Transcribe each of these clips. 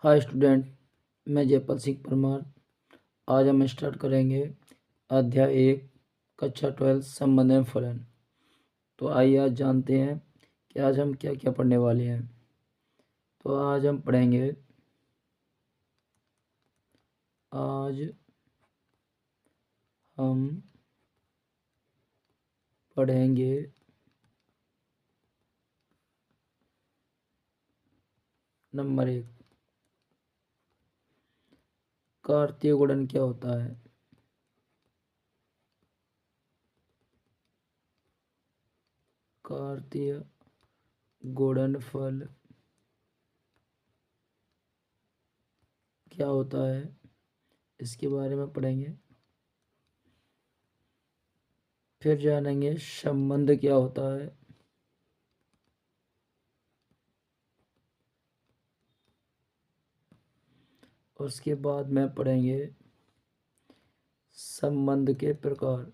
Hi student, मैं जयपाल सिंह परमार। आज हम स्टार्ट करेंगे अध्याय 1 कक्षा 12 संबंध एवं फलन। तो आइए आज जानते हैं कि आज हम क्या क्या पढ़ने वाले हैं। तो आज हम पढ़ेंगे नंबर 1, कार्तीय गुणन क्या होता है। कार्तीय गुणनफल क्या होता है, इसके बारे में पढ़ेंगे। फिर जानेंगे संबंध क्या होता है। उसके बाद में पढ़ेंगे संबंध के प्रकार।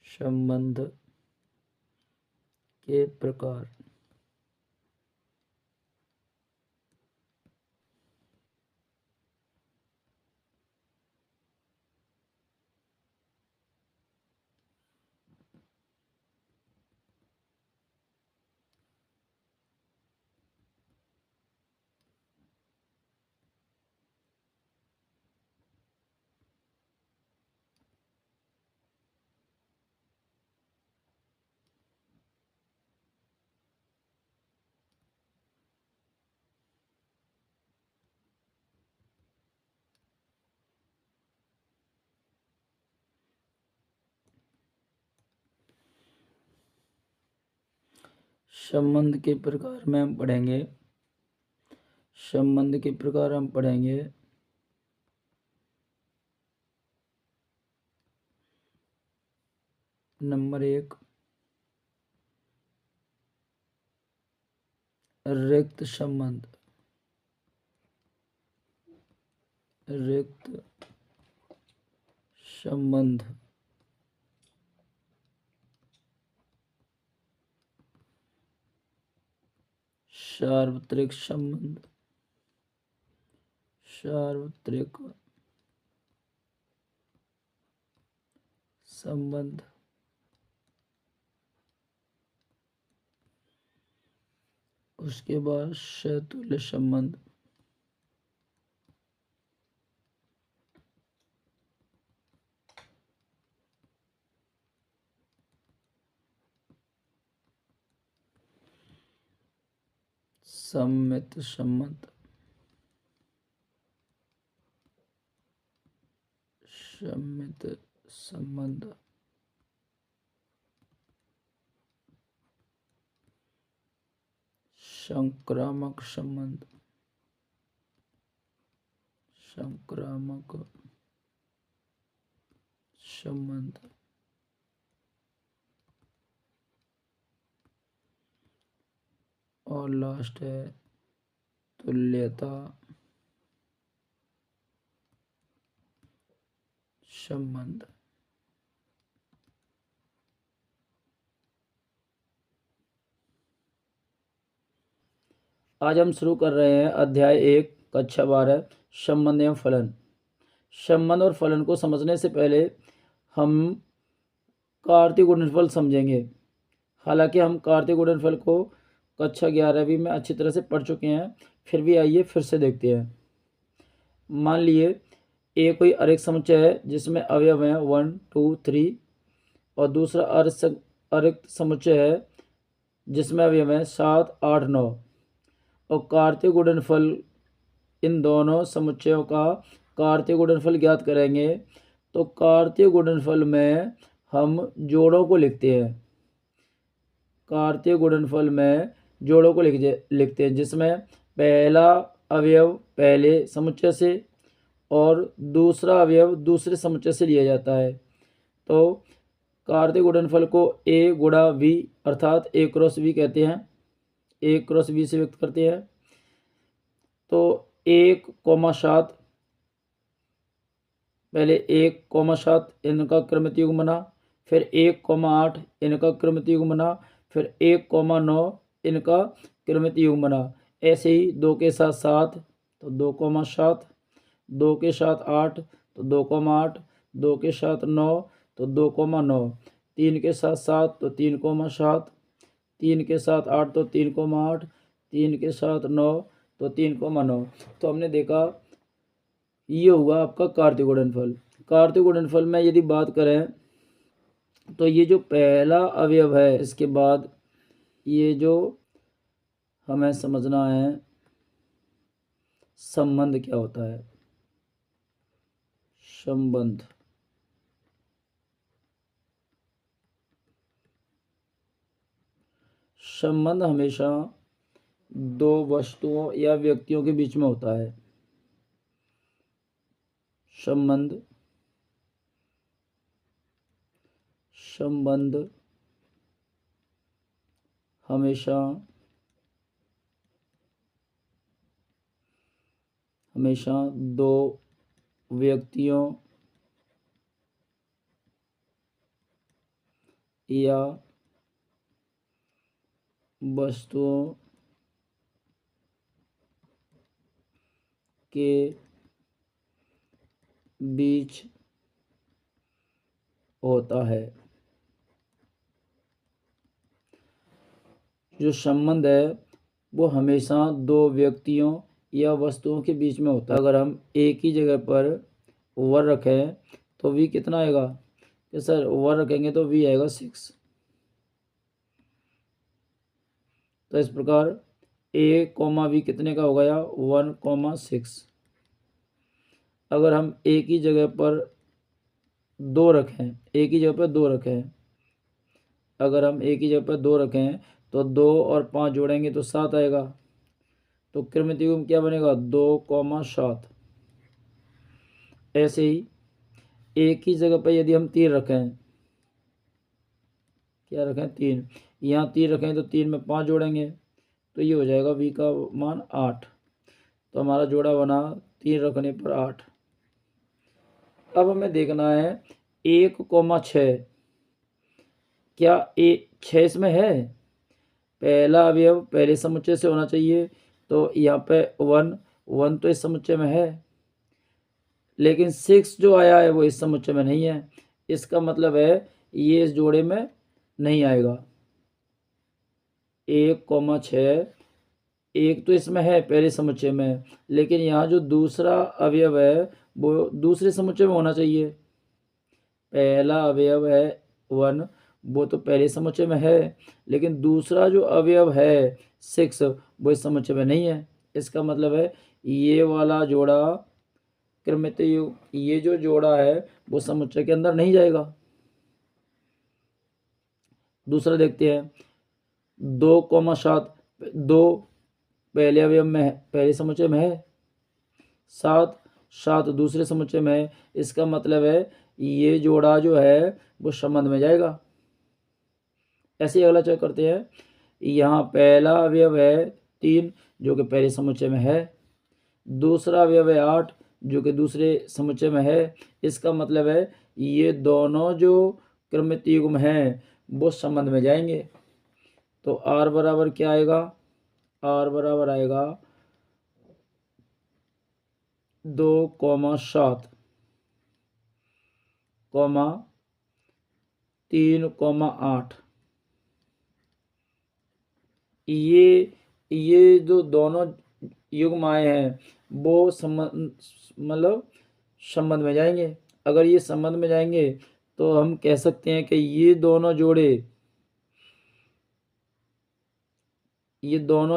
संबंध के प्रकार। संबंध के प्रकार में हम पढ़ेंगे। संबंध के प्रकार हम पढ़ेंगे नंबर 1, रिक्त संबंध। रिक्त संबंध। सार्वत्रिक संबंध। सार्वत्रिक संबंध। उसके बाद सतुल्य संबंध। सममित संबंध। सममित संबंध। संक्रामक संबंध। संक्रामक संबंध। और लास्ट है तुल्यता संबंध। आज हम शुरू कर रहे हैं अध्याय 1 कक्षा 12 संबंध एवं फलन। संबंध और फलन को समझने से पहले हम कार्तीय गुणनफल समझेंगे। हालांकि हम कार्तीय गुणनफल को कक्षा 11वीं में अच्छी तरह से पढ़ चुके हैं, फिर भी आइए फिर से देखते हैं। मान लिए ए कोई अरेख समुच्चय है जिसमें अवयव हैं 1 2 3 और दूसरा अरिक्त समुच्चय है जिसमें अवयव हैं 7 8 9 और कार्तीय गुणनफल इन दोनों समुच्चयों का कार्तीय गुणनफल ज्ञात करेंगे। तो कार्तीय गुणनफल में हम जोड़ों को लिखते हैं। कार्तीय गुणनफल में जोड़ों को लिखते हैं जिसमें पहला अवयव पहले समुच्चय से और दूसरा अवयव दूसरे समुच्चय से लिया जाता है। तो कार्तीय गुणनफल को a गुणा v अर्थात a क्रॉस v कहते हैं। a क्रॉस v से व्यक्त करते हैं। तो 1,7 पहले 1,7 इनका क्रमित युग्म बना, फिर 1,8 इनका क्रमित युग्म बना, फिर 1,9 इनका कृमित युग्म बना। ऐसे ही 2 के साथ 7 तो 2,7, 2 के साथ 8 तो 2,8, 2 के साथ 9 तो 2,9, 3 के साथ 7 तो 3,7, 3 के साथ 8 तो 3,8, 3 के साथ 9 तो 3,9। तो हमने देखा ये हुआ आपका कार्तीय गुणनफल। कार्तीय गुणनफल में यदि बात करें तो ये जो पहला अवयव है, इसके बाद ये जो हमें समझना है संबंध क्या होता है। संबंध संबंध हमेशा दो वस्तुओं या व्यक्तियों के बीच में होता है। संबंध हमेशा दो व्यक्तियों या वस्तुओं के बीच होता है। जो संबंध है वो हमेशा दो व्यक्तियों या वस्तुओं के बीच में होता है। अगर हम एक ही जगह पर वर रखें तो वी कितना आएगा कि सर वर रखेंगे तो वी आएगा 6। तो इस प्रकार ए कॉमा वी कितने का हो गया 1,6। अगर हम एक ही जगह पर दो रखें, अगर हम एक ही जगह पर दो रखें तो 2 और 5 जोड़ेंगे तो 7 आएगा। तो कृमित युग्म क्या बनेगा 2,7। ऐसे ही एक ही जगह पर यदि हम 3 रखें, क्या रखें 3, यहाँ 3 रखें तो 3 में 5 जोड़ेंगे तो ये हो जाएगा वी का मान 8। तो हमारा जोड़ा बना 3 रखने पर 8। अब हमें देखना है 1,6, क्या 6 इसमें है। पहला अवयव पहले समुच्चय से होना चाहिए, तो यहाँ पे 1 तो इस समुच्चय में है, लेकिन 6 जो आया है वो इस समुच्चय में नहीं है। इसका मतलब है ये इस जोड़े में नहीं आएगा। 1,6 एक तो इसमें है पहले समुच्चय में, लेकिन यहाँ जो दूसरा अवयव है वो दूसरे समुच्चय में होना चाहिए। पहला अवयव है 1 वो तो पहले समुच्चय में है, लेकिन दूसरा जो अवयव है 6 वो इस समुच्चय में नहीं है। इसका मतलब है ये वाला जोड़ा कृमित युग्म, ये जो जोड़ा है वो समुच्चय के अंदर नहीं जाएगा। दूसरा देखते हैं 2,7, 2 पहले अवयव में है, पहले समुच्चय में है। 7 दूसरे समुच्चय में है। इसका मतलब है ये जोड़ा जो है वो संबंध में जाएगा। ऐसे ही अगला चेक करते हैं। यहाँ पहला अवयव है 3 जो कि पहले समुच्चय में है, दूसरा अवयव है 8 जो कि दूसरे समुच्चय में है। इसका मतलब है ये दोनों जो कृमित युग्म हैं वो संबंध में जाएंगे। तो आर बराबर क्या आएगा, आर बराबर आएगा 2,7 3,8। ये जो दोनों युग्म आए हैं वो मतलब संबंध में जाएंगे। अगर ये संबंध में जाएंगे तो हम कह सकते हैं कि ये दोनों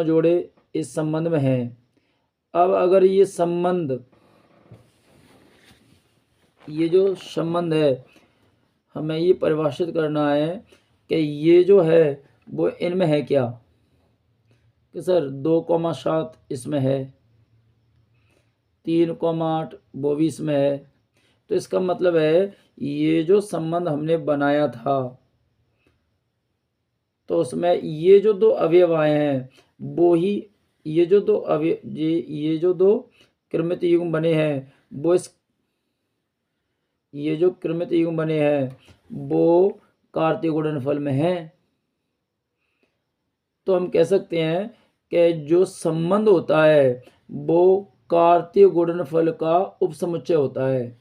जोड़े इस संबंध में हैं। अब अगर ये जो संबंध है हमें ये परिभाषित करना है कि ये जो है वो इनमें है क्या, कि सर 2,7 इसमें है, 3,8 वो भी इसमें है। तो इसका मतलब है ये जो संबंध हमने बनाया था तो उसमें ये जो दो अवयव आए हैं वो ही ये जो दो कृमित युग्म बने हैं वो ये जो कृमित युग्म बने हैं वो कार्तीय गुणनफल में हैं। तो हम कह सकते हैं कि जो संबंध होता है वो कार्तीय गुणनफल का उपसमुच्चय होता है।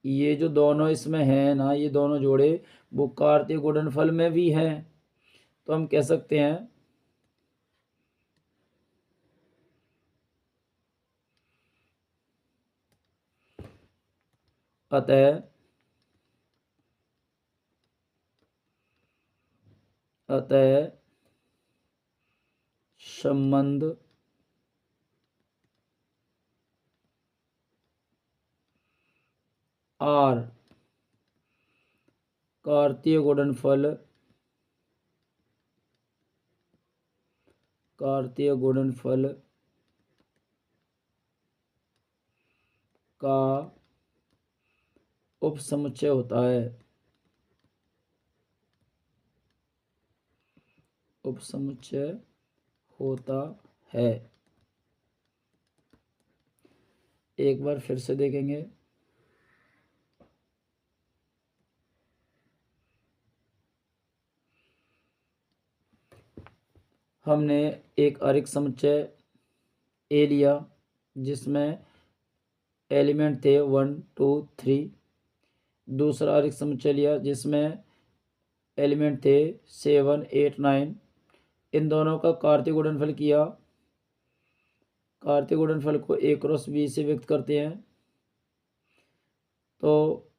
ये जो दोनों इसमें हैं ना, ये दोनों जोड़े वो कार्तीय गुणनफल में भी हैं। तो हम कह सकते हैं अतः संबंध आर कार्तीय गुणनफल का उपसमुच्चय होता है। उपसमुच्चय होता है। एक बार फिर से देखेंगे। हमने एक आरेख समुच्चय ए लिया जिसमें एलिमेंट थे 1 2 3। दूसरा आरेख समुच्चय लिया जिसमें एलिमेंट थे 7 8 9। इन दोनों का कार्तीय गुणनफल किया। कार्तीय गुणनफल को a क्रॉस b से व्यक्त करते हैं। तो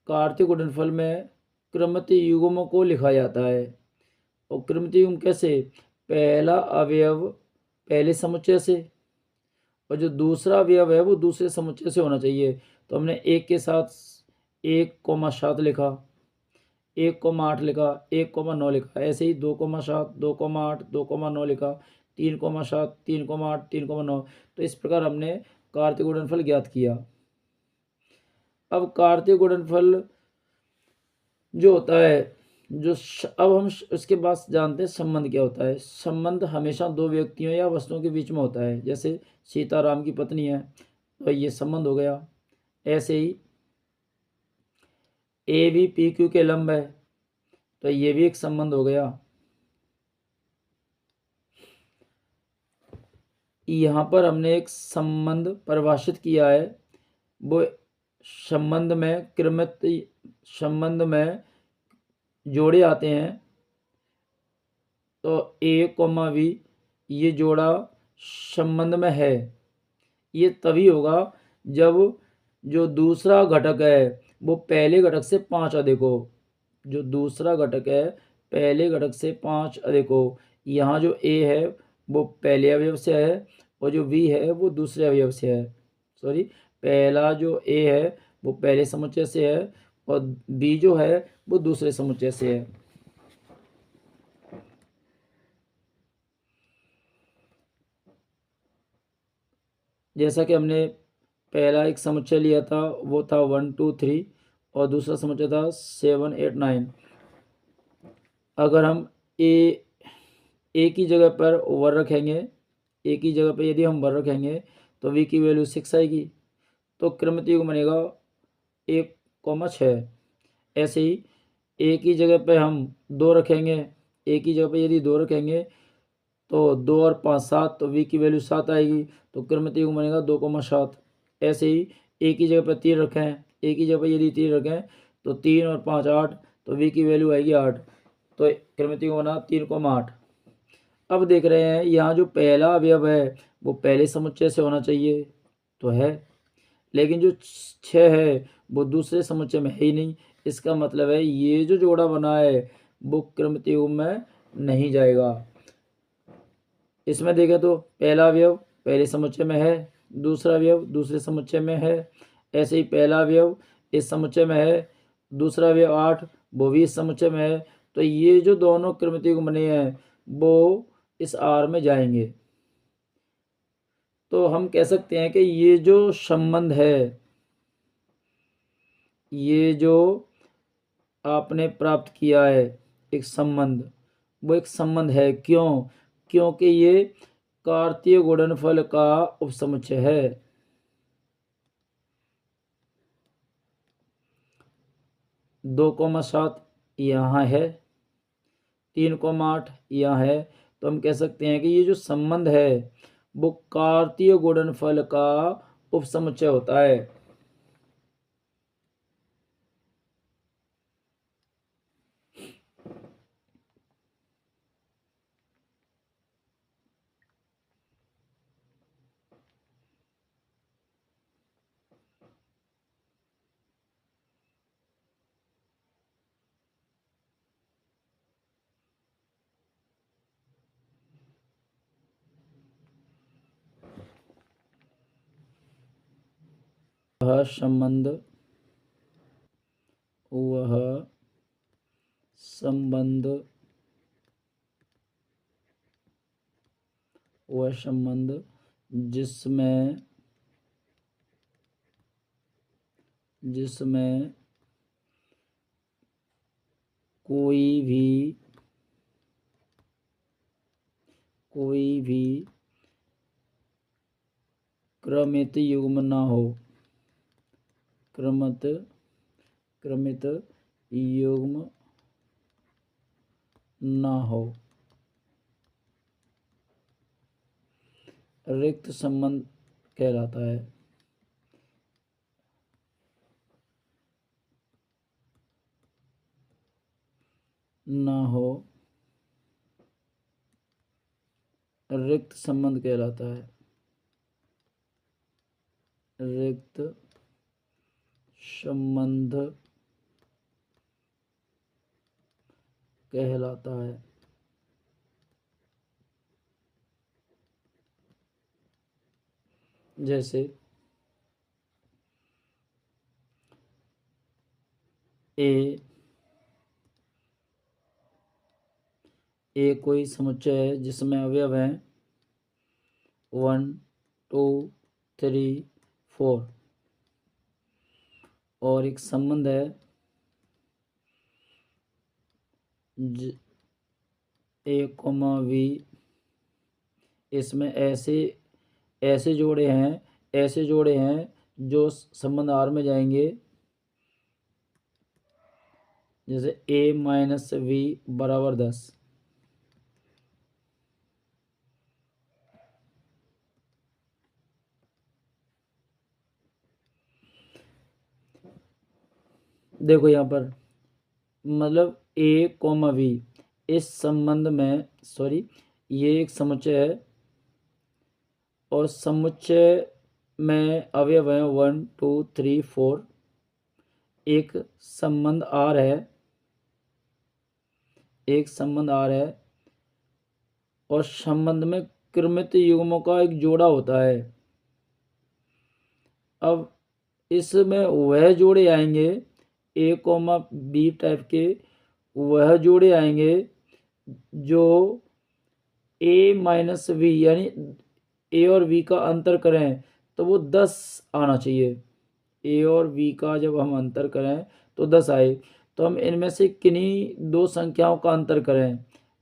कार्तीय गुणनफल में क्रमितीय युग्मों को लिखा जाता है। और क्रमितीय युग्म कैसे? पहला अवयव पहले समुच्चय से और जो दूसरा अवयव है वो दूसरे समुच्चय से होना चाहिए। तो हमने एक के साथ 1,7 लिखा, 1,8 लिखा, 1,9 लिखा। ऐसे ही 2,7 2,8 2,9 लिखा, 3,7 3,8 3,9। तो इस प्रकार हमने कार्तीय गुणनफल ज्ञात किया। अब कार्तीय गुणनफल जो होता है अब हम उसके बाद जानते हैं संबंध क्या होता है। संबंध हमेशा दो व्यक्तियों या वस्तुओं के बीच में होता है। जैसे सीता राम की पत्नी है तो ये संबंध हो गया। ऐसे ही ए भी पी क्यू के लंब है तो ये भी एक संबंध हो गया। यहाँ पर हमने एक संबंध परिभाषित किया है। वो संबंध में जोड़े आते हैं। तो ए कोमा बी ये जोड़ा संबंध में है। ये तभी होगा जब जो दूसरा घटक है वो पहले घटक से 5 अधिक हो। जो दूसरा घटक है पहले घटक से 5 अधिक हो। यहाँ जो ए है वो पहले अवयव से है और जो बी है वो दूसरे अवयव से है। सॉरी, पहला जो ए है वो पहले समुच्चय से है और बी जो है वो दूसरे समुच्चय से है। जैसा कि हमने पहला एक समुच्चय लिया था वो था 1 2 3 और दूसरा समुच्चय था 7 8 9। अगर हम ए की जगह पर वर रखेंगे, ए की जगह पर यदि हम वर रखेंगे तो वी की वैल्यू 6 आएगी। तो क्रमितीय युग्म बनेगा 1,6। ऐसे ही ए की जगह पे हम 2 रखेंगे, ए की जगह पे यदि 2 रखेंगे तो 2 और 5 7 तो वी की वैल्यू 7 आएगी। तो क्रमितीय युग्म बनेगा 2,7। ऐसे ही ए की जगह पर 3 रखें, ए की जगह पर यदि 3 रखें तो 3 और 5 8 तो वी की वैल्यू आएगी 8। तो क्रमितीय युग्म बना 3,8। अब देख रहे हैं यहाँ जो पहला अवयव है वो पहले समुच्चय से होना चाहिए तो है, लेकिन जो 6 है वो दूसरे समुच्चय में है ही नहीं। इसका मतलब है ये जो जोड़ा बना है वो क्रमितीय युग्म में नहीं जाएगा। इसमें देखें तो पहला अवयव पहले समुच्चय में है, दूसरा अवयव दूसरे समुच्चय में है। ऐसे ही पहला अवयव इस समुच्चय में है, दूसरा अवयव 8 वो भी इस समुच्चय में है। तो ये जो दोनों क्रमितीय युग्म बने हैं वो इस आर में जाएंगे। तो हम कह सकते हैं कि ये जो संबंध है, ये जो आपने प्राप्त किया है एक संबंध, वो एक संबंध है। क्यों? क्योंकि ये कार्तीय गुणनफल का उपसमुच्चय है। 2,7 यहाँ है, 3,8 यहाँ है। तो हम कह सकते हैं कि ये जो संबंध है वो कार्तीय गुणनफल का उपसमुच्चय होता है। वह संबंध जिसमें कोई भी क्रमित युग्म ना हो, क्रमित युग्म ना हो, रिक्त संबंध कहलाता है। ना हो, रिक्त संबंध कहलाता है। रिक्त संबंध कहलाता है। जैसे ए कोई समुच्चय है जिसमें अवयव हैं 1 2 3 4 और एक संबंध है ए कोमा वी। इसमें ऐसे जोड़े हैं जो संबंध आर में जाएंगे, जैसे a माइनस वी बराबर 10। देखो यहाँ पर मतलब a कोमा वी इस संबंध में, सॉरी, ये एक समुच्चय है और समुच्चय में अवयव हैं 1 2 3 4। एक संबंध आर है और संबंध में क्रमित युग्मों का एक जोड़ा होता है। अब इसमें वह जोड़े आएंगे ए कोमा बी टाइप के, वह जोड़े आएंगे जो ए माइनस वी यानी ए और वी का अंतर करें तो वो 10 आना चाहिए। ए और वी का जब हम अंतर करें तो 10 आए। तो हम इनमें से किन्हीं दो संख्याओं का अंतर करें,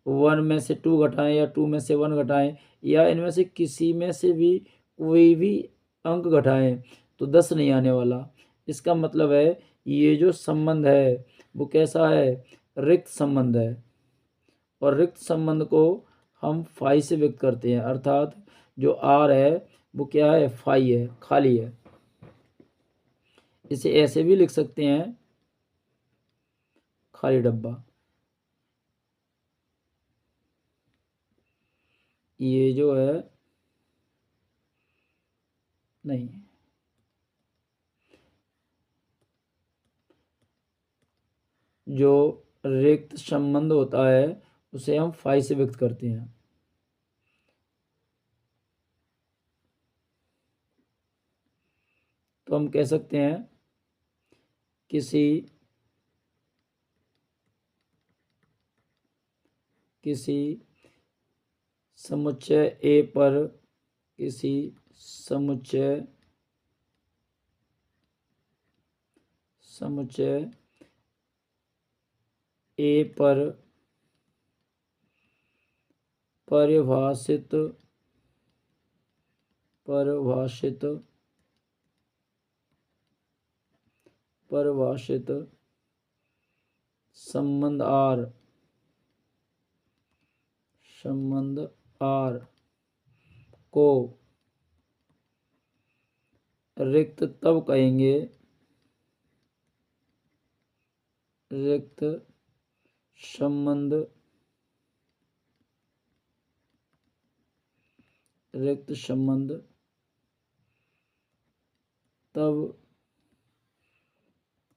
1 में से 2 घटाएं या 2 में से 1 घटाएं या इनमें से किसी में से भी कोई भी अंक घटाएं तो 10 नहीं आने वाला। इसका मतलब है ये जो संबंध है वो कैसा है, रिक्त संबंध है। और रिक्त संबंध को हम फाई से व्यक्त करते हैं, अर्थात जो आर है वो क्या है, फाई है, खाली है। इसे ऐसे भी लिख सकते हैं, खाली डब्बा। ये जो है नहीं, जो रिक्त संबंध होता है उसे हम फाई से व्यक्त करते हैं। तो हम कह सकते हैं किसी समुच्चय ए पर किसी समुच्चय ए पर परिभाषित संबंध आर संबंध आर को रिक्त तब कहेंगे, रिक्त संबंध, रिक्त संबंध तब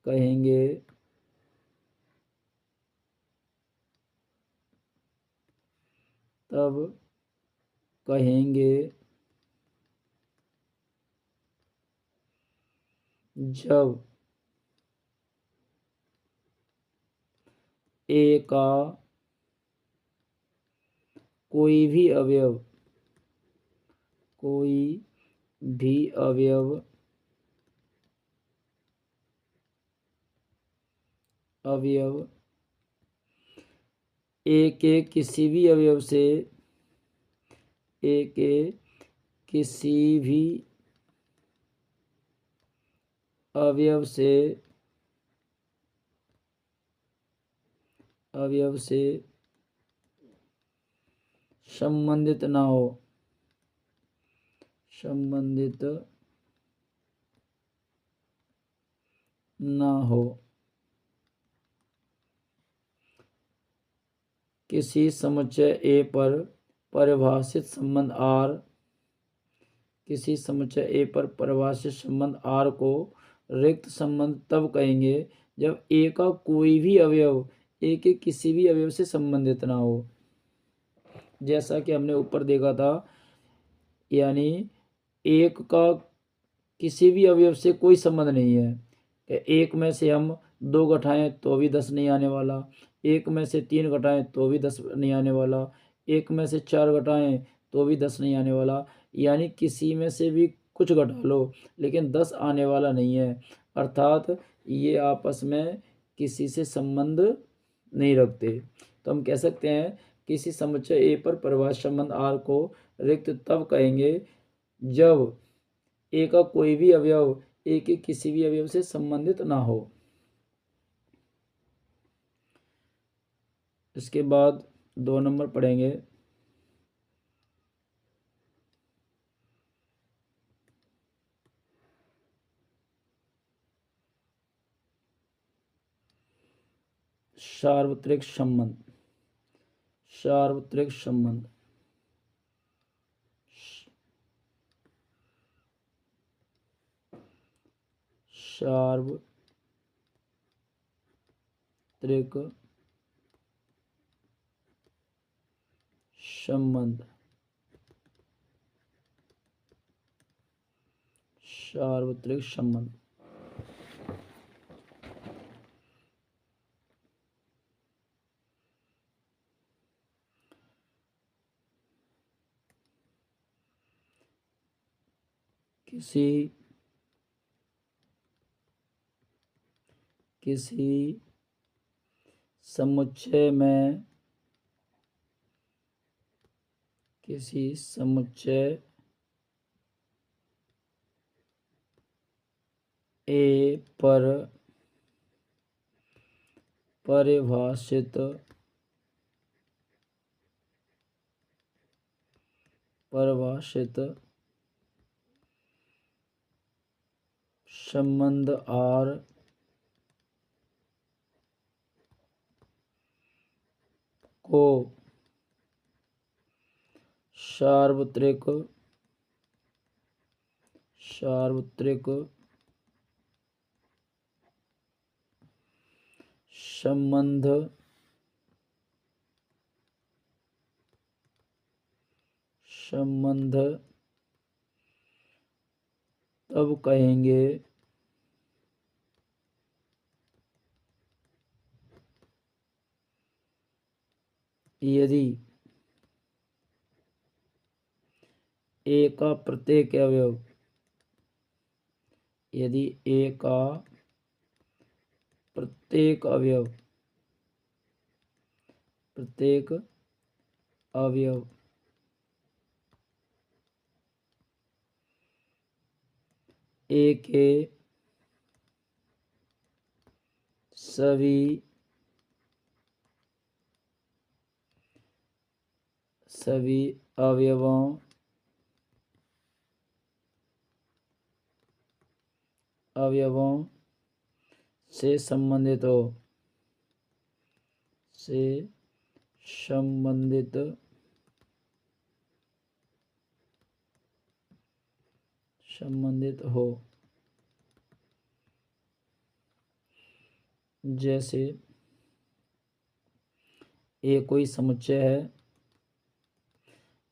कहेंगे तब कहेंगे जब ए का कोई भी अवयव, कोई भी अवयव ए के किसी भी अवयव से, ए के किसी भी अवयव से संबंधित ना हो, संबंधित ना हो, किसी समुच्चय ए पर परिभाषित संबंध आर, किसी समुच्चय ए पर परिभाषित संबंध आर को रिक्त संबंध तब कहेंगे जब ए का कोई भी अवयव ए के किसी भी अवयव से संबंधित ना हो। जैसा कि हमने ऊपर देखा था, यानी एक का किसी भी अवयव से कोई संबंध नहीं है। एक में से हम 2 घटाएं तो भी 10 नहीं आने वाला, एक में से 3 घटाएं तो भी 10 नहीं आने वाला, एक में से 4 घटाएं तो भी 10 नहीं आने वाला। यानी किसी में से भी कुछ घटा लो लेकिन 10 आने वाला नहीं है, अर्थात ये आपस में किसी से संबंध नहीं रखते। तो हम कह सकते हैं किसी समुच्चय ए पर परिभाषित संबंध आर को रिक्त तब कहेंगे जब ए का कोई भी अवयव ए के किसी भी अवयव से संबंधित ना हो। इसके बाद 2 नंबर पढ़ेंगे। सार्वत्रिक संबंध, सार्वत्रिक संबंध, सार्वत्रिक संबंध, सार्वत्रिक संबंध किसी समुच्चय में, किसी समुच्चय ए पर परिभाषित संबंध आर को सार्वत्रिक संबंध तब कहेंगे यदि ए का प्रत्येक अवयव, यदि ए का प्रत्येक अवयव ए के सभी सभी अवयवों से संबंधित हो, जैसे ए कोई समुच्चय है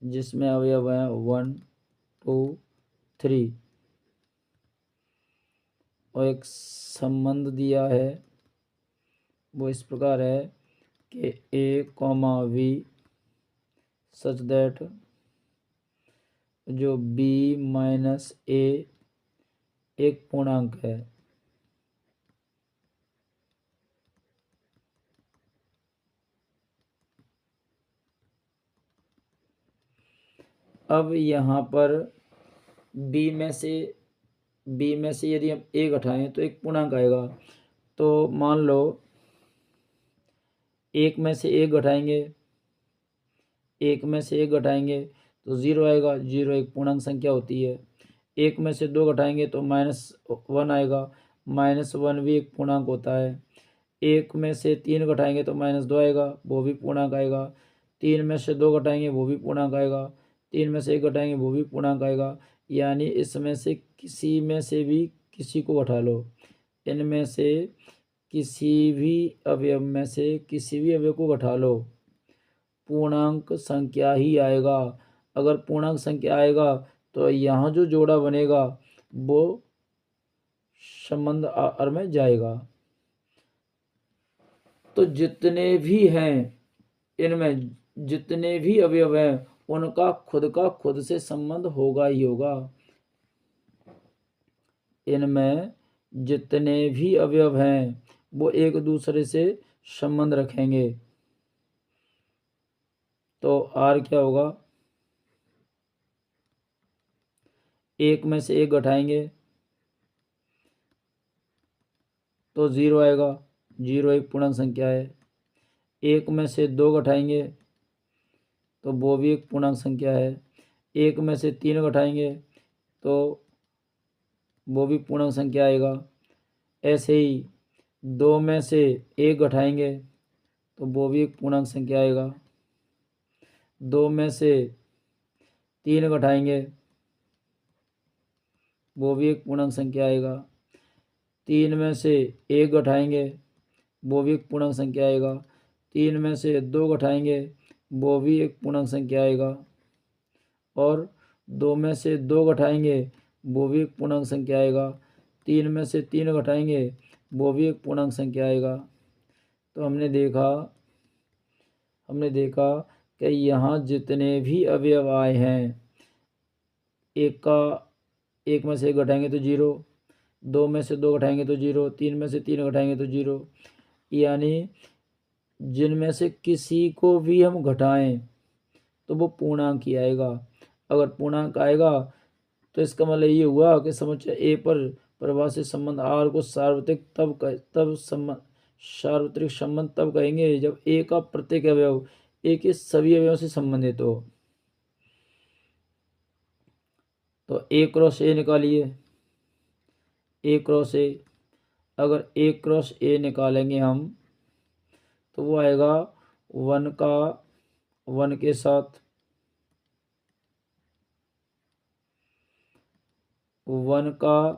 जिसमें अवयव हैं 1 2 3 और एक संबंध दिया है, वो इस प्रकार है कि a, v सच दैट जो b माइनस a एक पूर्णांक है। अब यहाँ पर b में से यदि हम a घटाएं तो एक पूर्णांक आएगा। तो मान लो एक में से एक घटाएंगे तो 0 आएगा। 0 एक पूर्णांक संख्या होती है। एक में से 2 घटाएंगे तो -1 आएगा। -1 भी एक पूर्णांक होता है। एक में से 3 घटाएंगे तो -2 आएगा, वो भी पूर्णांक आएगा। 3 में से 2 घटाएंगे वो भी पूर्णांक आएगा। 3 में से 1 घटाएंगे वो भी पूर्णांक आएगा। यानी इसमें से किसी में से भी किसी को घटा लो, इनमें से किसी भी अवयव को घटा लो, पूर्णांक संख्या ही आएगा। अगर पूर्णांक संख्या आएगा तो यहाँ जो जोड़ा बनेगा वो संबंध आर में जाएगा। तो जितने भी हैं, इनमें जितने भी अवयव हैं उनका खुद से संबंध होगा ही होगा। इनमें जितने भी अवयव हैं वो एक दूसरे से संबंध रखेंगे। तो आर क्या होगा, एक में से एक घटाएंगे तो 0 आएगा। 0 एक पूर्णांक संख्या है। एक में से 2 घटाएंगे तो वो भी एक पूर्णांक संख्या है। एक में से 3 घटाएंगे तो वो भी पूर्णांक संख्या आएगा। ऐसे ही 2 में से 1 घटाएंगे तो वो भी एक पूर्णांक संख्या आएगा। 2 में से 3 घटाएंगे वो भी एक पूर्णांक संख्या आएगा। 3 में से 1 घटाएंगे वो भी एक पूर्णांक संख्या आएगा। 3 में से 2 घटाएंगे वो भी एक पूर्णांक संख्या आएगा। और 2 में से 2 घटाएंगे वो भी एक पूर्णांक संख्या आएगा। 3 में से 3 घटाएंगे वो भी एक पूर्णांक संख्या आएगा। तो हमने देखा कि यहाँ जितने भी अवयव आए हैं, एक में से 1 घटाएंगे तो 0, 2 में से 2 घटाएंगे तो 0, 3 में से 3 घटाएंगे तो 0। यानी जिनमें से किसी को भी हम घटाएं तो वो पूर्णांक ही आएगा। अगर पूर्णांक आएगा तो इसका मतलब ये हुआ कि समुच्चय ए पर परिभाषित संबंध आर को सार्वत्रिक संबंध तब कहेंगे जब ए का प्रत्येक अवयव ए के सभी अवयवों से संबंधित हो। तो ए क्रॉस ए निकालिए, ए क्रॉस ए। अगर ए क्रॉस ए निकालेंगे हम तो वो आएगा 1 का 1 के साथ, 1 का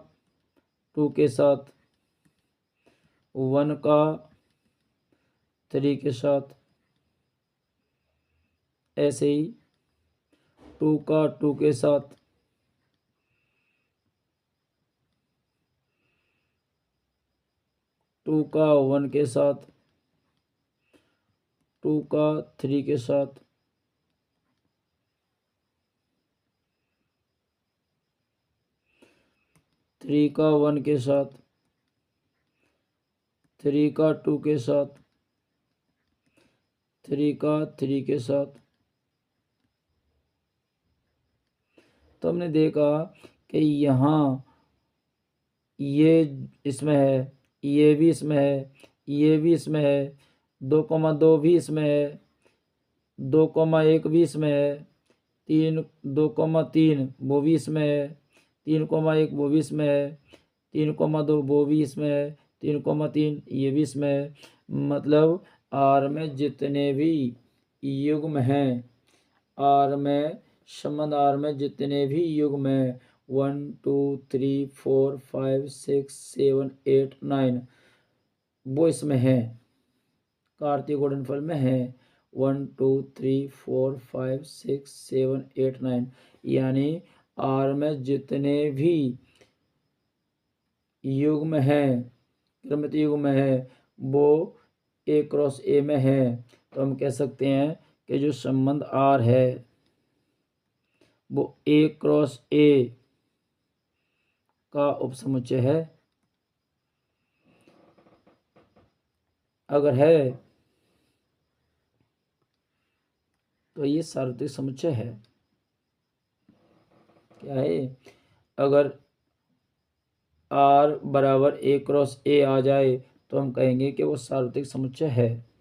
2 के साथ, 1 का 3 के साथ, ऐसे ही 2 का 2 के साथ, 2 का 1 के साथ, 2 का 3 के साथ, 3 का 1 के साथ, 3 का 2 के साथ, 3 का 3 के साथ। तो हमने देखा कि यहाँ ये इसमें है, ये भी इसमें है, ये भी इसमें है, 2,2 भी इसमें है, 2,1 20 में है, 2,3 वो 20 में है, 3,1 वो 20 में है, 3,2 वो 20 में है, 3,3 ये 20 में है। मतलब आर में जितने भी युग्म हैं, आर में संबंध आर में जितने भी युग्म हैं 1 2 3 4 5 6 7 8 9 वो इसमें है, कार्तीय गुणनफल में है 1 2 3 4 5 6 7 8 9। यानी आर में जितने भी युग्म हैं, क्रमित युग्म है, वो ए क्रॉस ए में है। तो हम कह सकते हैं कि जो संबंध आर है वो ए क्रॉस ए का उपसमुच्चय है। अगर है तो ये सार्वत्रिक समुच्चय है। क्या है? अगर आर बराबर ए क्रॉस ए आ जाए तो हम कहेंगे कि वो सार्वत्रिक समुच्चय है।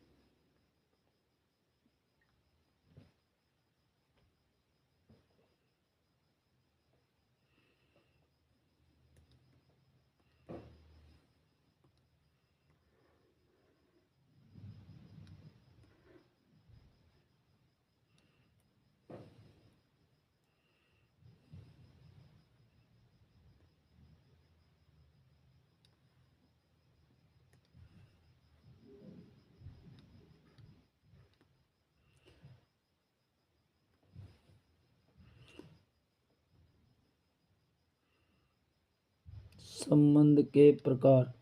संबंध के प्रकार।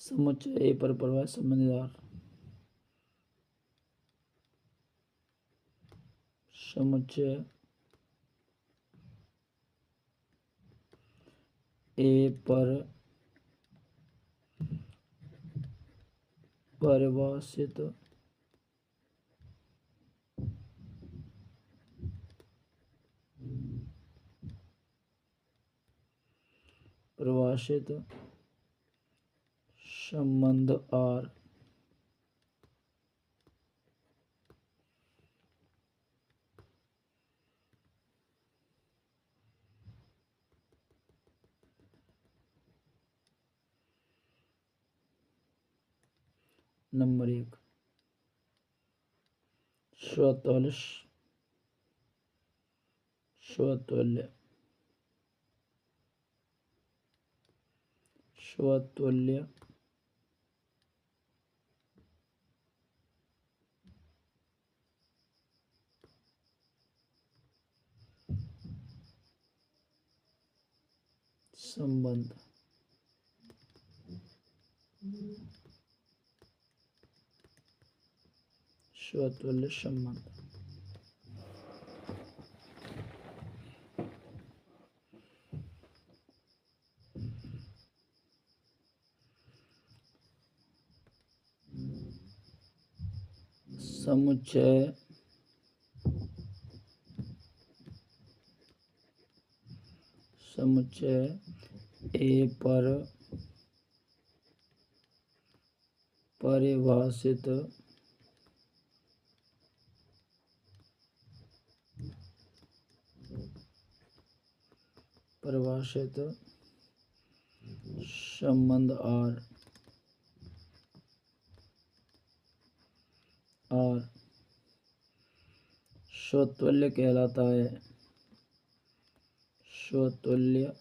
समुच्चय ए पर प्रवाह संबंधीदार। समुच्चय ए पर परिभाषित संबंध आर नंबर 1 स्वतुल्य। स्वतुल्य स्वतुल्य संबंध। स्वतुल्य संबंध। समुच्चय ए पर परिभाषित संबंध आर स्वतुल्य कहलाता है। स्वतुल्य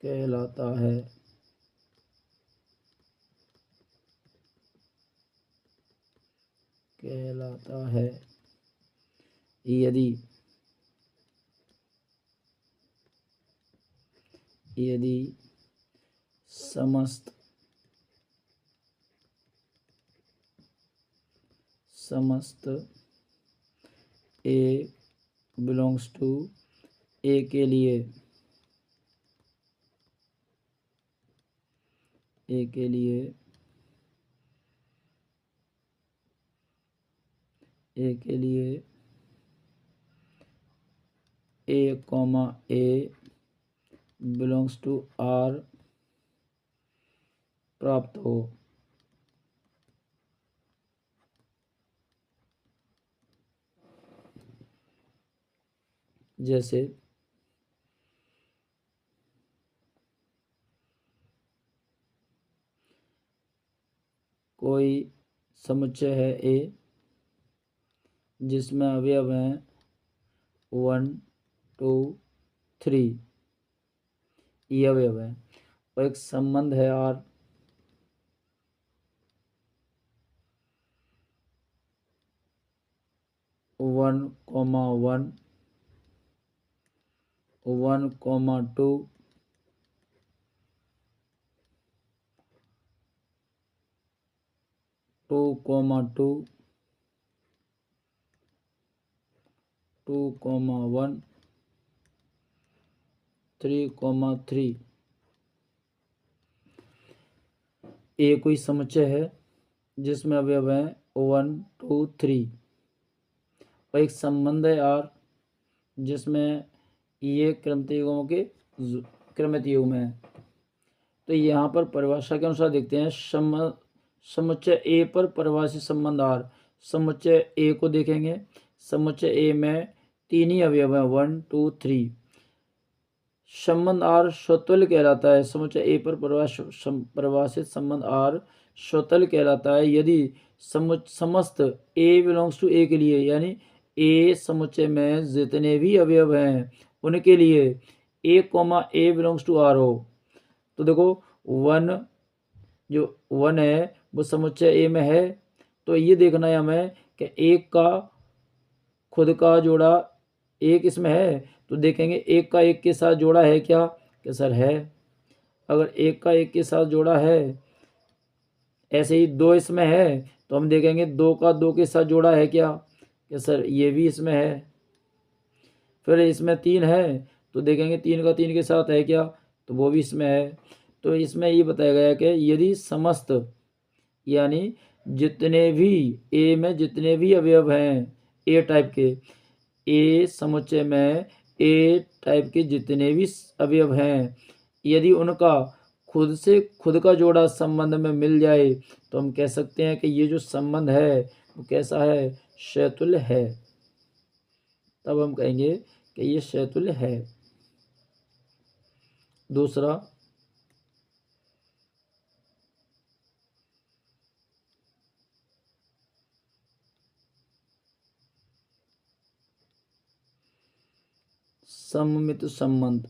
कहलाता है। यदि समस्त ए बिलोंग्स टू ए के लिए ए के लिए A comma A belongs to R प्राप्त हो। जैसे कोई समुच्चय है ए जिसमें अवयव हैं 1 2 3, ये अवयव है, और एक संबंध है R one comma 1 1 comma 2 2 comma 2 2 comma 1 3 comma 3। A कोई समुच्चय है जिसमें अवयव हैं 1 2 3, और एक संबंध है आर जिसमें ये क्रमित युग्म है। तो यहाँ पर परिभाषा के अनुसार देखते हैं, समुच्चय ए पर परिभाषित संबंध आर। समुच्चय ए को देखेंगे, समुच्चय ए में 3 ही अवयव हैं 1 2 3। संबंध आर स्वतुल्य कहलाता है। समुच्चय ए पर परिभाषित संबंध आर स्वतुल्य कहलाता है यदि समस्त ए बिलोंग्स टू ए के लिए, यानी ए समुच्चय में जितने भी अवयव हैं उनके लिए A comma A belongs to R हो। तो देखो 1 जो 1 है वो समुच्चय ए में है, तो ये देखना है हमें कि एक का खुद का जोड़ा एक इसमें है, तो देखेंगे एक का एक के साथ जोड़ा है क्या, कि सर है। अगर एक का एक के साथ जोड़ा है, ऐसे ही 2 इसमें है, तो हम देखेंगे 2 का 2 के साथ जोड़ा है क्या, कि सर ये भी इसमें है। फिर इसमें 3 है, तो देखेंगे 3 का 3 के साथ है क्या, तो वो भी इसमें है। तो इसमें ये बताया गया कि यदि समस्त, यानी जितने भी ए में जितने भी अवयव हैं ए टाइप के, ए समुच्चय में ए टाइप के जितने भी अवयव हैं, यदि उनका खुद का जोड़ा संबंध में मिल जाए, तो हम कह सकते हैं कि ये जो संबंध है वो कैसा है, शैतुल्य है। तब हम कहेंगे कि ये शैतुल्य है। दूसरा, सममित संबंध।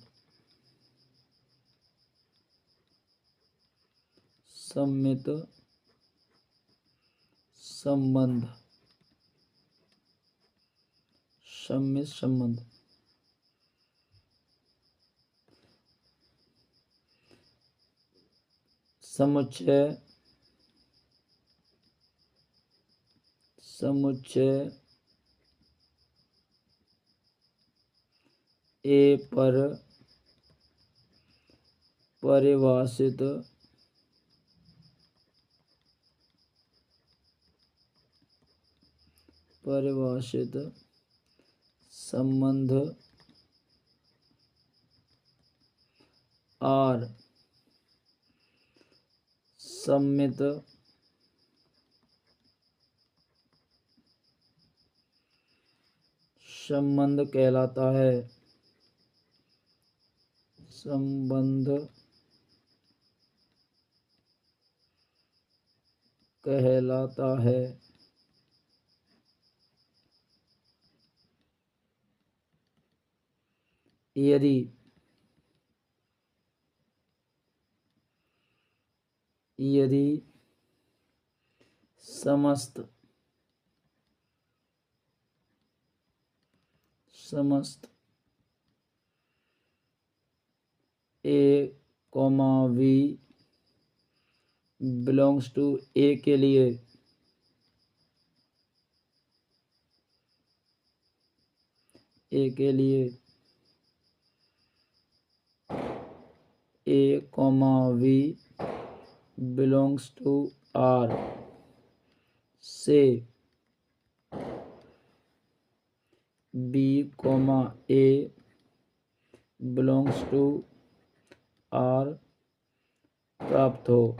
सममित संबंध, सममित संबंध। समुच्चय ए पर परिभाषित संबंध आर सममित संबंध कहलाता है। संबंध कहलाता है। यदि समस्त A comma B belongs to A के लिए A comma B belongs to R से B comma A belongs to R प्राप्त हो।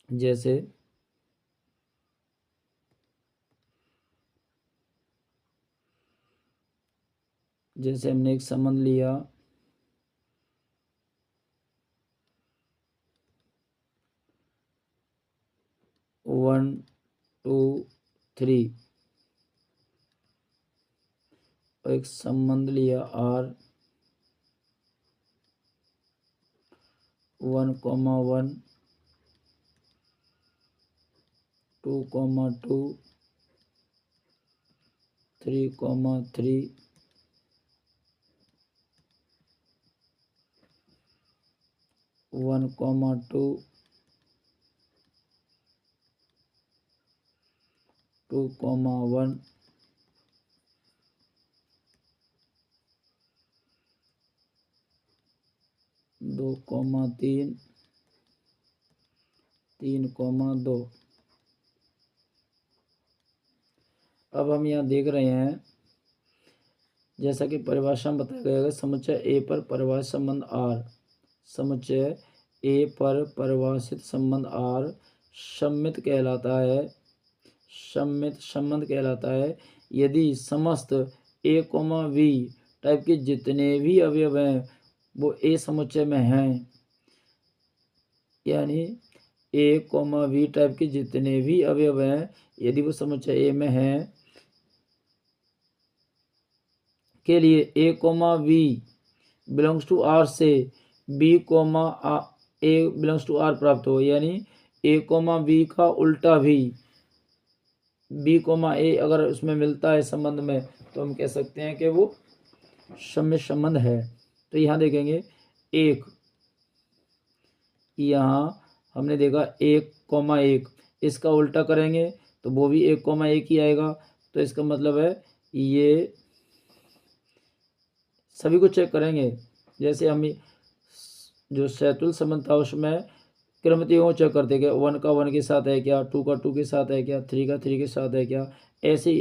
जैसे हमने एक संबंध लिया 1 2 3 और एक संबंध लिया R 1 comma 1 2 comma 2 3 comma 3 1 comma 2 2 comma 1 2 comma 3 3 comma 2। अब हम यहाँ देख रहे हैं जैसा कि परिभाषा में बताया गया है, समुच्चय ए पर परिभाषित संबंध आर, समुच्चय ए पर परिभाषित संबंध आर सममित कहलाता है, सममित संबंध कहलाता है यदि समस्त ए कोमा वी टाइप के जितने भी अवयव हैं वो ए समुच्चय में हैं, यानी ए कोमा वी टाइप के जितने भी अवयव हैं यदि वो समुच्चय ए में हैं के लिए A comma B belongs to R से B comma A belongs to R प्राप्त हो, यानी ए कोमा वी का उल्टा भी बी कोमा ए अगर उसमें मिलता है संबंध में तो हम कह सकते हैं कि वो सम्मित संबंध है। तो यहाँ देखेंगे एक, यहाँ हमने देखा 1 कोमा 1, इसका उल्टा करेंगे तो वो भी 1 कोमा 1 ही आएगा। तो इसका मतलब है ये सभी को चेक करेंगे, जैसे हम जो सैतुल संबंध था उसमें क्रमतियों को चेक करते कि 1 का 1 के साथ है क्या, 2 का 2 के साथ है क्या, 3 का 3 के साथ है क्या। ऐसे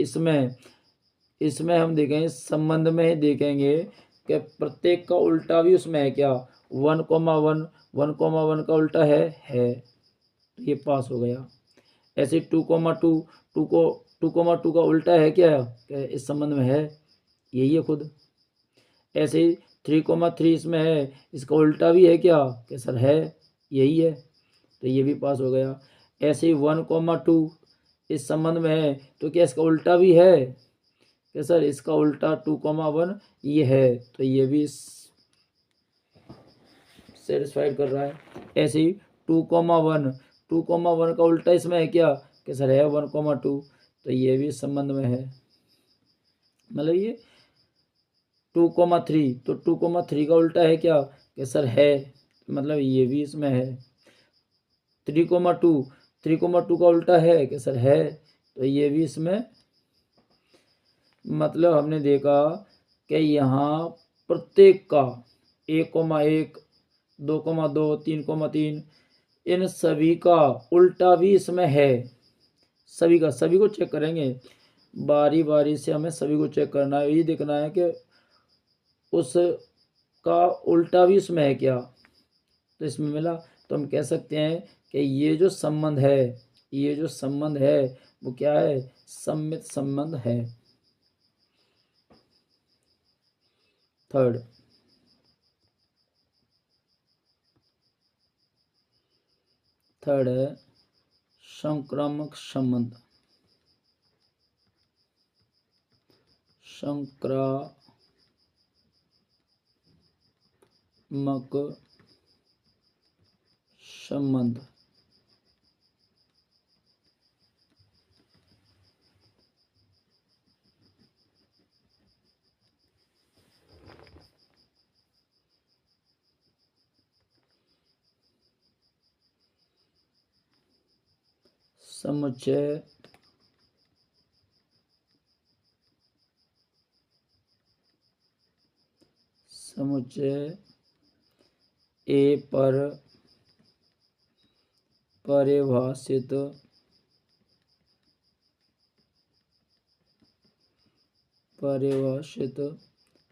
इसमें हम देखेंगे संबंध में ही देखेंगे कि प्रत्येक का उल्टा भी उसमें है क्या, 1 कोमा 1 1 कोमा 1 का उल्टा है तो ये पास हो गया। ऐसे 2 कोमा 2 2 कोमा 2 का उल्टा है क्या इस संबंध में है, यही है खुद। ऐसे ही 3 कोमा 3 इसमें है, इसका उल्टा भी है क्या कि सर है, यही है, तो ये भी पास हो गया। ऐसे ही 1 कोमा 2 इस संबंध में है तो क्या इसका उल्टा भी है कि सर इसका उल्टा 2 कोमा 1 ये है, तो ये भी सेटिस्फाइड कर रहा है। ऐसे ही 2 कोमा 1 का उल्टा इसमें है क्या कि सर है 1 कोमा 2, तो ये भी संबंध में है। मतलब ये 2 कोमा 3, तो 2 कोमा 3 का उल्टा है क्या कि सर है, मतलब ये भी इसमें है। 3 कोमा 2 का उल्टा है कि सर है, तो ये भी इसमें। मतलब हमने देखा कि यहाँ प्रत्येक का 1 कोमा 1 2 कोमा 2 3 कोमा 3 इन सभी का उल्टा भी इसमें है। सभी को चेक करेंगे, बारी बारी से हमें सभी को चेक करना है, ये देखना है कि उसका उल्टा भी इसमें है क्या, तो इसमें मिला तो हम कह सकते हैं कि ये जो संबंध है वो क्या है, सम्मित संबंध है। थर्ड है संक्रामक संबंध। संक्रामक संबंध समुच्चय ए पर परिभाषित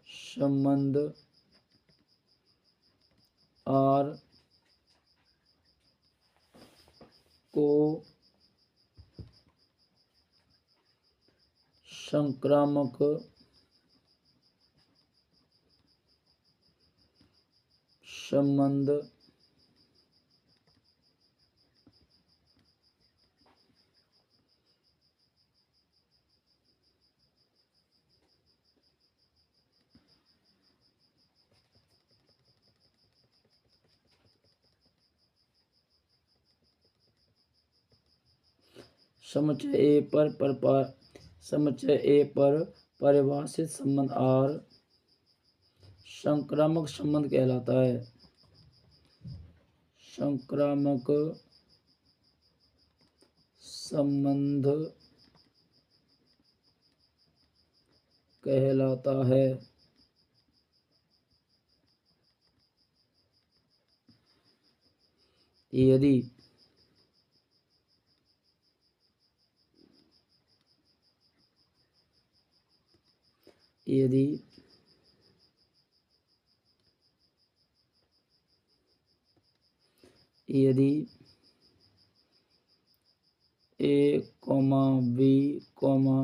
संबंध आर को संक्रामक संबंध समुच्चय ए पर परिभाषित संबंध आर संक्रामक संबंध कहलाता है। संक्रामक संबंध कहलाता है। यदि ए कॉमा बी कॉमा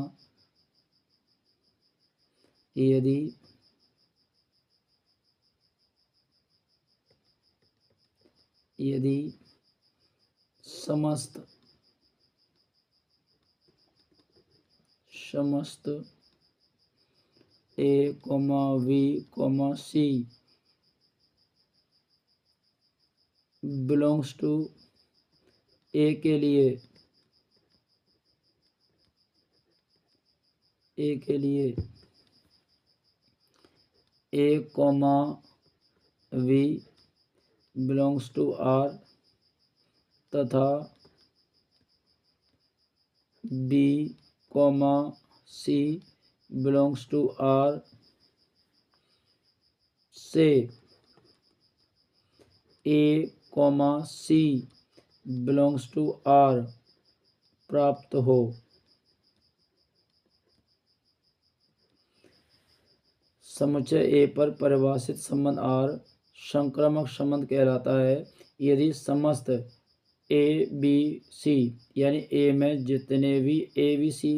यदि समस्त A comma B comma C belongs to A के लिए A comma B belongs to R तथा B comma C belongs to R से A comma C belongs to R प्राप्त हो। समुच्चय ए पर परिभाषित संबंध आर संक्रामक संबंध कहलाता है यदि समस्त ए बी सी यानी ए में जितने भी ए बी सी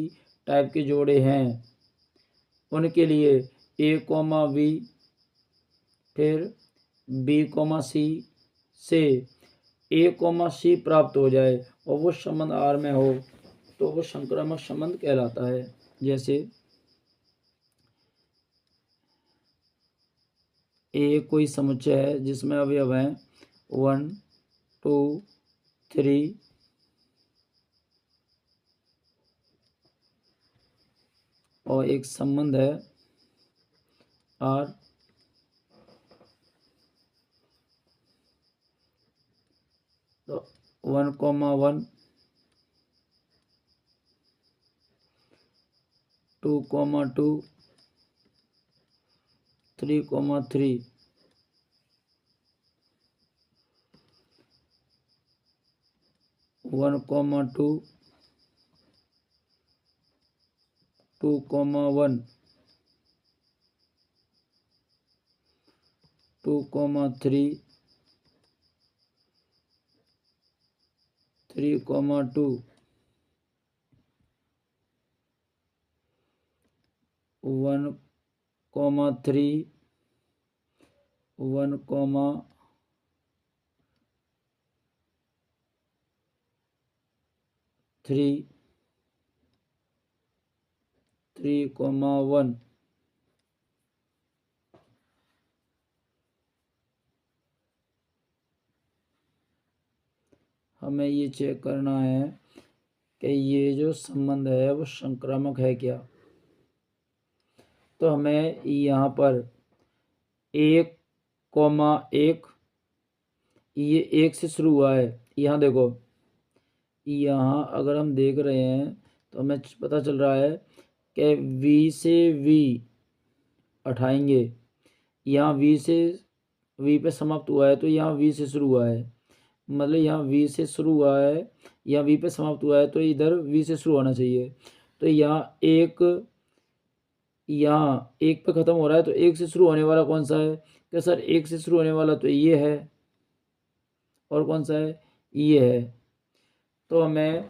टाइप के जोड़े हैं उनके लिए ए कॉमा बी फिर बी कॉमा सी से ए कॉमा सी प्राप्त हो जाए और वो संबंध आर में हो तो वो संक्रामक संबंध कहलाता है। जैसे ए कोई समुच्चय है जिसमें अवयव हैं 1 2 3 और एक संबंध है आर तो 1 comma 1 2 comma 2 3 comma 3 1 comma 2 2 comma 1 2 comma 3 3 comma 2 1 comma 3 1 comma 3 3 comma 1 हमें ये चेक करना है कि ये जो संबंध है वो संक्रामक है क्या। तो हमें यहाँ पर 1 कॉमा 1 ये 1 से शुरू हुआ है। यहाँ देखो यहाँ अगर हम देख रहे हैं तो हमें पता चल रहा है कि वी से वी उठाएंगे यहाँ वी से वी पे समाप्त हुआ है तो यहाँ वी से शुरू हुआ है, मतलब यहाँ वी से शुरू हुआ है, यहाँ वी पे समाप्त हुआ है तो इधर वी से शुरू होना चाहिए। तो यहाँ एक पे ख़त्म हो रहा है तो एक से शुरू होने वाला कौन सा है? क्या सर एक से शुरू होने वाला तो ये है, और कौन सा है? ये है। तो हमें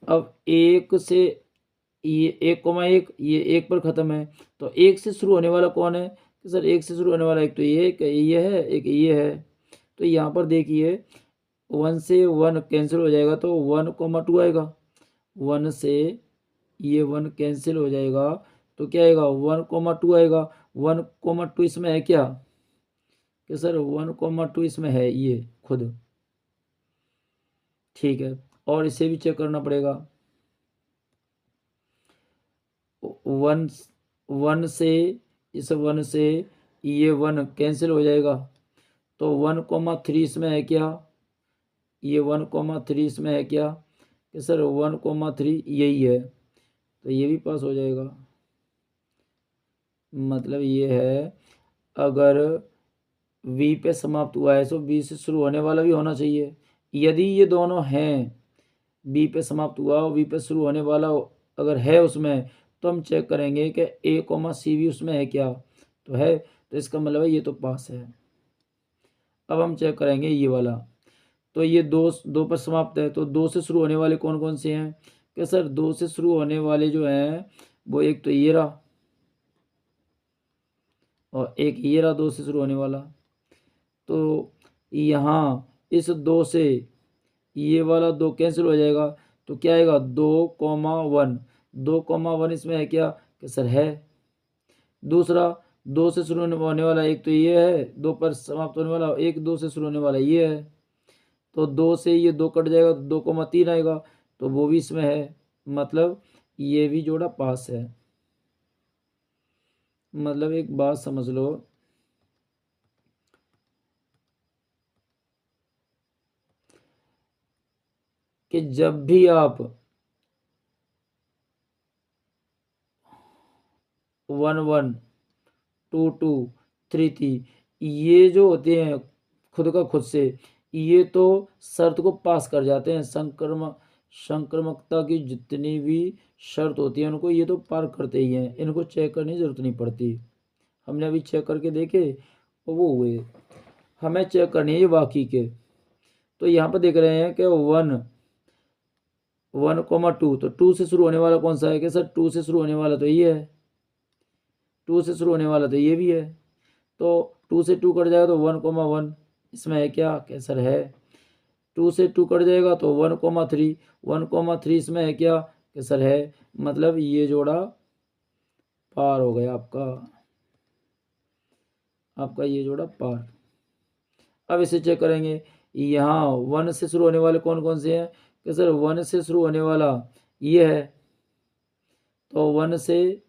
अब एक से ये 1,1 ये एक पर ख़त्म है तो एक से शुरू होने वाला कौन है? कि सर एक से शुरू होने वाला एक तो ये है, एक ये है। तो यहाँ पर देखिए 1 से 1 कैंसिल हो जाएगा तो 1,2 आएगा। 1 से ये 1 कैंसिल हो जाएगा तो क्या आएगा? 1,2 आएगा। 1,2 इसमें है क्या? कि सर 1,2 इसमें है ये खुद, ठीक है। और इसे भी चेक करना पड़ेगा। 1 से इस 1 से ये 1 कैंसिल हो जाएगा तो 1,3 इसमें है क्या? ये 1,3 इसमें है क्या? कि सर 1,3 यही है तो ये भी पास हो जाएगा। मतलब ये है अगर वी पे समाप्त हुआ है तो बी से शुरू होने वाला भी होना चाहिए। यदि ये दोनों हैं, बी पे समाप्त हुआ और वी पे शुरू होने वाला अगर है उसमें, तो हम चेक करेंगे कि ए कोमा सी भी उसमें है क्या? तो है, तो इसका मतलब है ये तो पास है। अब हम चेक करेंगे ये वाला। तो ये दो पर समाप्त है तो 2 से शुरू होने वाले कौन कौन से हैं? कि सर 2 से शुरू होने वाले जो हैं वो एक तो ये रहा और एक ये रहा 2 से शुरू होने वाला। तो यहाँ इस 2 से ये वाला 2 कैंसिल हो जाएगा तो क्या आएगा? 2,1। 2,1 इसमें है क्या? कि सर है। दूसरा 2 से शुरू होने वाला एक तो ये है, 2 पर समाप्त होने वाला एक 2 से शुरू होने वाला ये है। तो 2 से ये 2 कट जाएगा तो 2,3 आएगा तो वो भी इसमें है। मतलब ये भी जोड़ा पास है। मतलब एक बात समझ लो कि जब भी आप 1,1 2,2 3,3 ये जो होते हैं खुद का खुद से, ये तो शर्त को पास कर जाते हैं। संक्रमकता की जितनी भी शर्त होती है उनको ये तो पार करते ही हैं, इनको चेक करने की जरूरत नहीं पड़ती। हमने अभी चेक करके देखे और वो हुए। हमें चेक करनी है ये बाकी के। तो यहाँ पर देख रहे हैं कि 1,2 तो 2 से शुरू होने वाला कौन सा है? कि सर 2 से शुरू होने वाला तो ये है, 2 से शुरू होने वाला तो ये भी है। तो 2 से 2 कट जाएगा तो 1,1 इसमें है क्या? कि सर है। 2 से 2 कट जाएगा तो 1,3 1,3 इसमें है क्या? कि सर है। मतलब ये जोड़ा पार हो गया आपका ये जोड़ा पार। अब इसे चेक करेंगे। यहाँ 1 से शुरू होने वाले कौन कौन से हैं? कि सर 1 से शुरू होने वाला ये है तो 1 से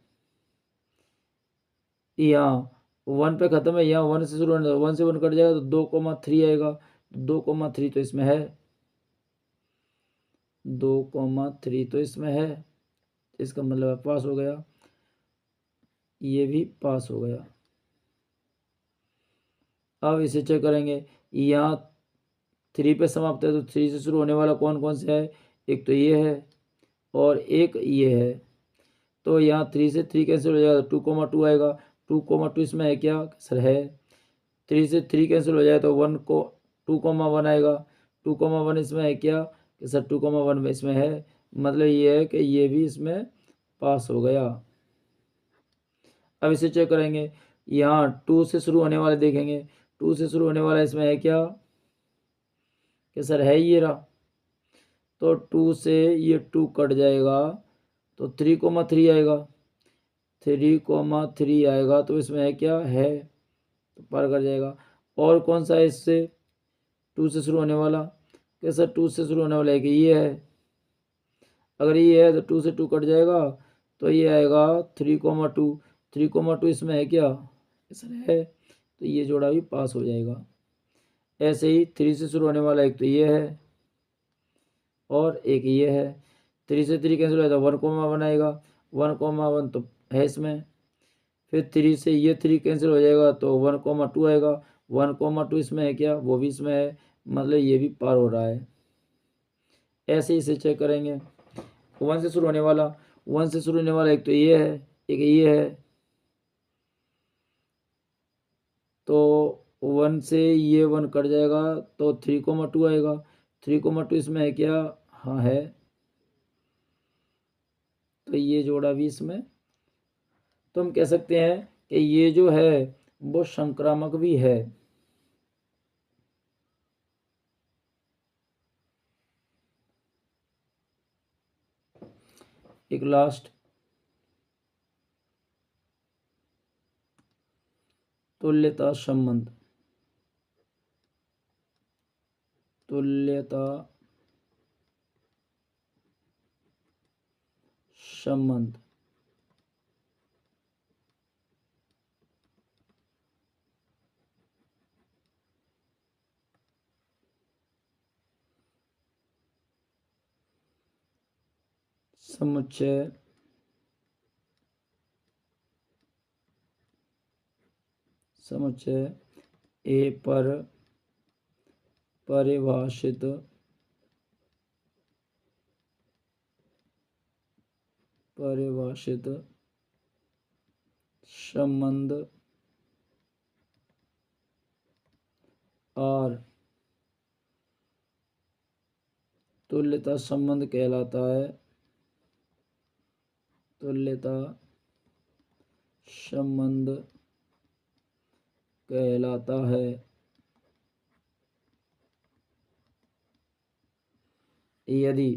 यहाँ 1 पे ख़त्म है, यहाँ 1 से शुरू होने 1 से 1 कट जाएगा तो 2,3 आएगा। 2,3 तो इसमें है, 2,3 तो इसमें है। इसका मतलब पास हो गया, ये भी पास हो गया। अब इसे चेक करेंगे। यहाँ 3 पे समाप्त है तो 3 से शुरू होने वाला कौन कौन सा है? एक तो ये है और एक ये है। तो यहाँ 3 से 3 कैंसिल हो जाएगा तो 2,2 आएगा। 2,2 इसमें है क्या? सर है। 3 से 3 कैंसिल हो जाए तो 2,1 आएगा। 2,1 इसमें है क्या? कि सर 2,1 इसमें है। मतलब ये है कि ये भी इसमें पास हो गया। अब इसे चेक करेंगे। यहाँ 2 से शुरू होने वाले देखेंगे। 2 से शुरू होने वाला इसमें है क्या? कि सर है ये रहा। तो 2 से ये 2 कट जाएगा तो 3,3 आएगा। 3,3 आएगा तो इसमें है क्या? है, तो पार कर जाएगा। और कौन सा है इससे 2 से शुरू होने वाला? कि सर 2 से शुरू होने वाला है कि ये है। अगर ये है तो 2 से 2 कट जाएगा तो ये आएगा 3,2। 3,2 इसमें है क्या? सर है, तो ये जोड़ा भी पास हो जाएगा। ऐसे ही 3 से शुरू होने वाला एक तो ये है और एक ये है। 3 से 3 कैंसिल हो जाता है 1,1 आएगा। 1,1 तो है इसमें। फिर 3 से ये 3 कैंसिल हो जाएगा तो 1,2 आएगा। 1,2 इसमें है क्या, वो भी इसमें है, मतलब ये भी पार हो रहा है। ऐसे इसे चेक करेंगे। 1 से शुरू होने वाला, 1 से शुरू होने वाला एक तो ये है, एक ये है, तो 1 से ये 1 कट जाएगा तो 3,2 आएगा। 3,2 इसमें है क्या, हाँ है, तो ये जोड़ा भी इसमें। तो हम कह सकते हैं कि ये जो है वो संक्रामक भी है। एक लास्ट, तुल्यता संबंध। तुल्यता संबंध समुच्चय समुच्चय ए पर परिभाषित संबंध और तुल्यता संबंध कहलाता है। तुल्यता संबंध कहलाता है। यदि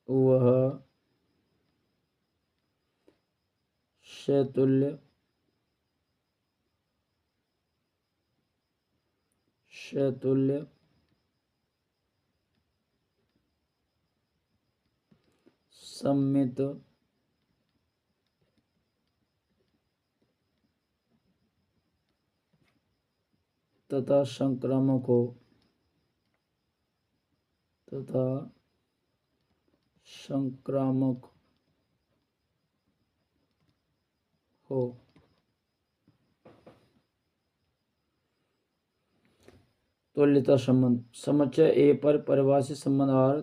वह शैतुल्य सम्मित तथा संक्रामक हो। तुल्यता संबंध, समुच्चय ए पर परिभाषित संबंध और